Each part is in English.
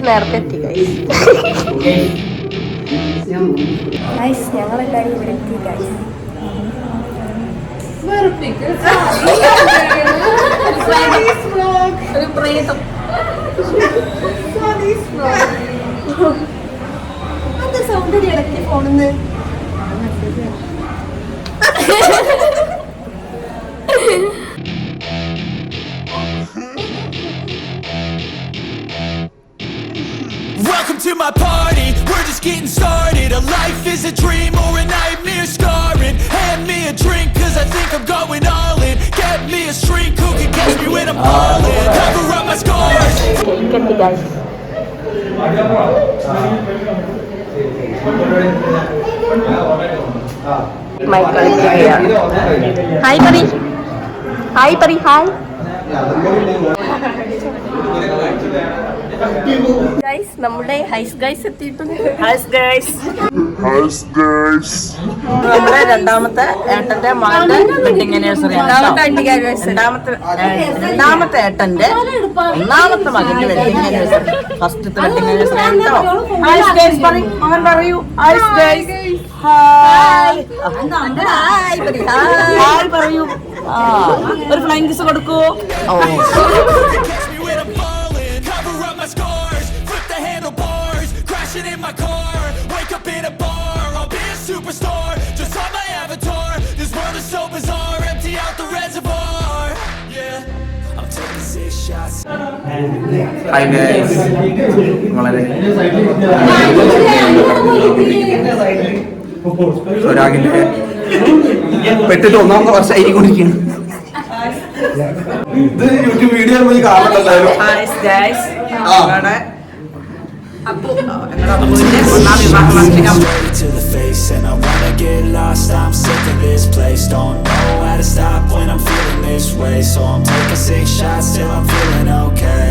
നേരത്തെ എത്തി ഗൈസ് ഞങ്ങളെല്ലാരും ഇവിടെ എത്തി ഗൈസ് ഒരു പ്രേതം അത് സൗന്ദര്യം ഇടയ്ക്ക് ഫോണിന്ന് Welcome to my party, we're just getting started. A life is a dream or a nightmare scarring. Hand me a drink cause I think I'm going all in. Get me a shrink who can catch me when I'm falling. Cover up my scars. കേക്കെത്തി guys mic കളിക്കുകയാണ് hi പറി hi പറി hi guys നമ്മുടെ ഹൈസ് guys എത്തിയിട്ടുണ്ട് ഹൈസ് guys നമ്മുടെ രണ്ടാമത്തെ ഏട്ടന്റെ മകളുടെ വെഡിങ് ആനിവേഴ്സറി രണ്ടാമത്തെ ഏട്ടന്റെ ഒന്നാമത്തെ മകന്റെ വെഡിങ് ആനിവേഴ്സറി ഫസ്റ്റത്തെ വെഡിങ് ആനിവേഴ്സറി ആണോ ഹൈസ് ഗൈസ് അവൻ പറയൂ ഹൈസ് ഗൈസ് ഹായ് ഹായ് പറയൂ ഒരു ഫ്ലൈങ് കിസ് കൊടുക്കൂ In my car, wake up in a bar. I'll be a superstar, just on my avatar. This world is so bizarre, empty out the reservoir. Yeah, I'm taking 6 shots. Hi guys. ഒരാകിന്റെ പെട്ടിട്ട് ഒന്നാമത്തെ വർഷമായിരിക്കൊണ്ടിരിക്കുകയാണ്. ഇത് YouTube video കാണുന്നുണ്ടായിരുന്നു. To the face and I wanna get lost. I'm sick of this place. Don't know how to stop when I'm feeling this way. So I'm taking 6 shots till I'm feeling okay.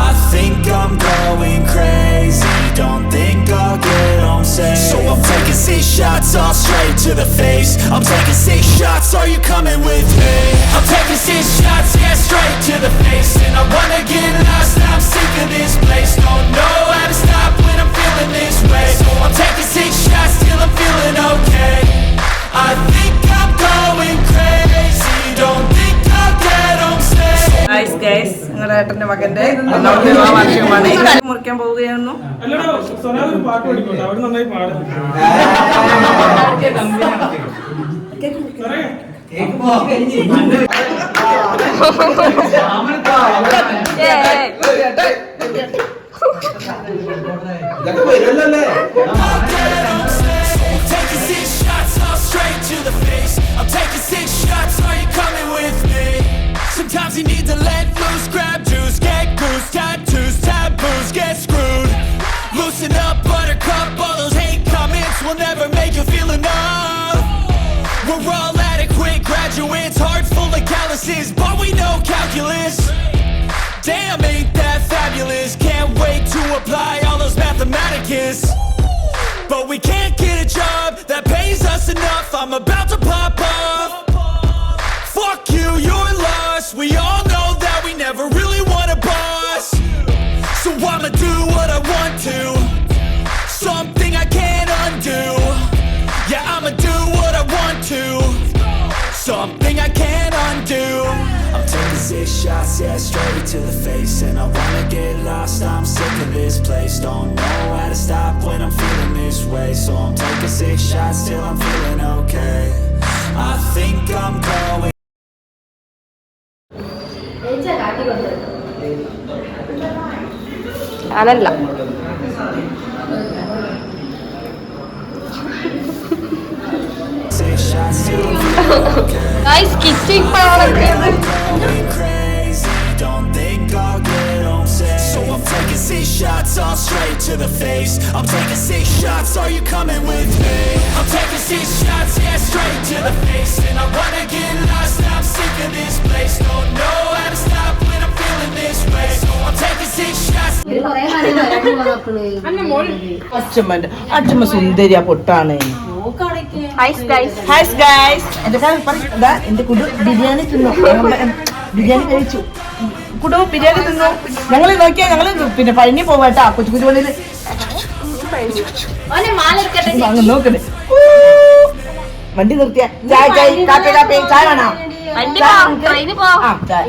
I think I'm going crazy. Don't think I'll get home safe. So I'm taking 6 shots all straight to the face. I'm taking 6 shots. Are you coming with me? I'm taking 6 shots, yeah, straight to the face. And I wanna get lost. I'm sick of this place. Don't know how to stop when I'm feeling this way. So I'm taking 6 shots till I'm feeling okay. I think I'm going crazy. Don't think I'll get home safe. Nice guys, നിങ്ങളുടെ ഏട്ടന്റെ മകന്റെ ഒന്നാമത്തെ വിവാഹ വാർഷികമാണ്. മുറിക്കാൻ പോവുകയായിരുന്നു. Taking 6 shots all straight to the face. I'm taking 6 shots. Are you coming with me? Sometimes you need to let loose, grab juice, get goose, tattoos, taboos, get screwed. Loosen up, buttercup, all those hate comments will never make you feel enough. We're all adequate graduates, heart full of calluses, but we know calculus. Damn, ain't that fabulous? Can't wait to apply all those mathematicus. But we can't get a job that pays us enough. I'm about to pop off. Fuck you, you're lost. We all know that we never really want a boss. So I'ma do what I want to, something I can't undo. Yeah, I'ma do what I want to, something I can't undo. I'm taking 6 shots, yeah, straight to the face. And I wanna get lost, I'm sick of this place. Don't know how to stop when I'm feeling this way. So I'm taking 6 shots till I'm feeling okay. I think I'm going. ഞാനല്ല guys kiss ഇപ്പോഴാണ് Don't think I'll get home safe. So I'm taking 6 shots all straight to the face. I'm taking 6 shots. Are you coming with me? I'm taking 6 shots, yeah, straight to the face. And I wanna get lost. I'm sick of this place. Don't know how to stop when I'm feeling this way. So I'm taking 6 shots. അച്ഛമ്മ സുന്ദരിയാ പൊട്ടാണ്. എന്റെ കുടു ബിരിയാണി തിന്നു, ബിരിയാണി കഴിച്ചു. കുടു ബിരിയാണി തിന്നു. ഞങ്ങള് നോക്കിയാ ഞങ്ങള് പിന്നെ പഴനി പോവാട്ടാ. കൊച്ചു കൊച്ചു പള്ളിയില് അങ്ങ് നോക്കണേ. വണ്ടി നിർത്തിയ ചായ ചായ കാപ്പി കാപ്പി ചായ വേണോ? ആ ചായ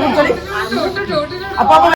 കുടിച്ചോളി. അപ്പൊ